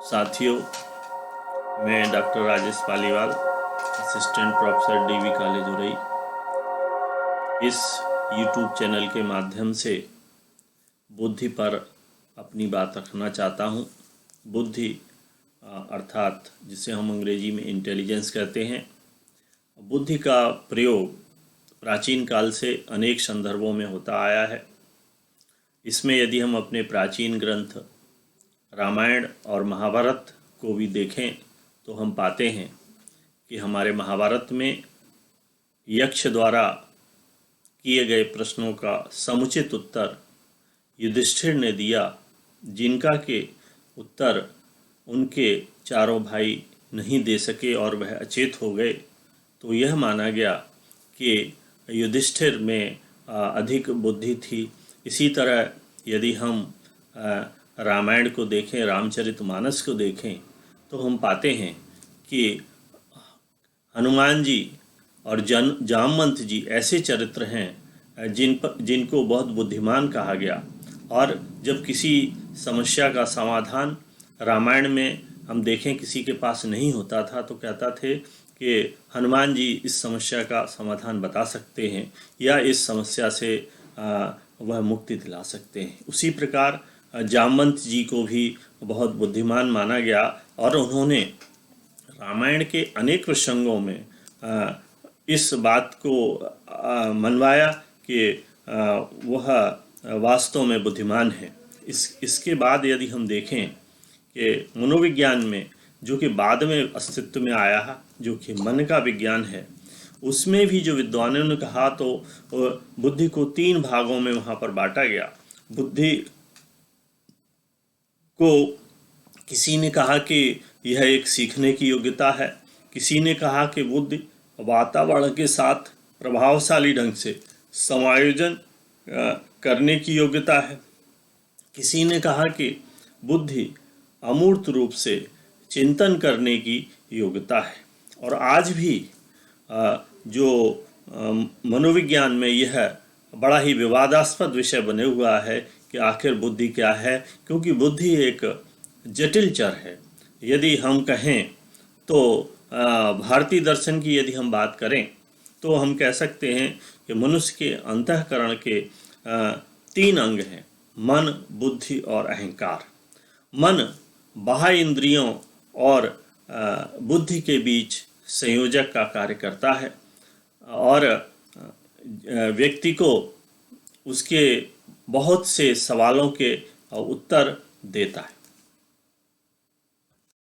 साथियों, मैं doctor Rajesh Paliwal, assistant professor DV college Orai, इस यूट्यूब चैनल के माध्यम से बुद्धि पर अपनी बात रखना चाहता हूँ। बुद्धि अर्थात जिसे हम अंग्रेजी में इंटेलिजेंस कहते हैं। बुद्धि का प्रयोग प्राचीन काल से अनेक संदर्भों में होता आया है। इसमें यदि हम अपने प्राचीन ग्रंथ रामायण और महाभारत को भी देखें तो हम पाते हैं कि हमारे महाभारत में यक्ष द्वारा किए गए प्रश्नों का समुचित उत्तर युधिष्ठिर ने दिया, जिनका के उत्तर उनके चारों भाई नहीं दे सके और वह अचेत हो गए। तो यह माना गया कि युधिष्ठिर में अधिक बुद्धि थी। इसी तरह यदि हम रामायण को देखें, रामचरितमानस को देखें, तो हम पाते हैं कि हनुमान जी और जामवंत जी ऐसे चरित्र हैं जिनको बहुत बुद्धिमान कहा गया। और जब किसी समस्या का समाधान रामायण में हम देखें किसी के पास नहीं होता था तो कहता थे कि हनुमान जी इस समस्या का समाधान बता सकते हैं या इस समस्या से वह मुक्ति दिला सकते हैं। उसी प्रकार जामवंत जी को भी बहुत बुद्धिमान माना गया और उन्होंने रामायण के अनेक प्रसंगों में इस बात को मनवाया कि वह वास्तव में बुद्धिमान है। इसके बाद यदि हम देखें कि मनोविज्ञान में, जो कि बाद में अस्तित्व में आया है, जो कि मन का विज्ञान है, उसमें भी जो विद्वानों ने कहा तो बुद्धि को 3 भागों में वहाँ पर बांटा गया। बुद्धि को किसी ने कहा कि यह एक सीखने की योग्यता है, किसी ने कहा कि बुद्धि वातावरण के साथ प्रभावशाली ढंग से समायोजन करने की योग्यता है, किसी ने कहा कि बुद्धि अमूर्त रूप से चिंतन करने की योग्यता है। और आज भी जो मनोविज्ञान में यह बड़ा ही विवादास्पद विषय बने हुआ है कि आखिर बुद्धि क्या है, क्योंकि बुद्धि एक जटिल चर है। यदि हम कहें तो भारतीय दर्शन की यदि हम बात करें तो हम कह सकते हैं कि मनुष्य के अंतःकरण के 3 अंग हैं: मन, बुद्धि और अहंकार। मन बाह्य इंद्रियों और बुद्धि के बीच संयोजक का कार्य करता है और व्यक्ति को उसके बहुत से सवालों के उत्तर देता है।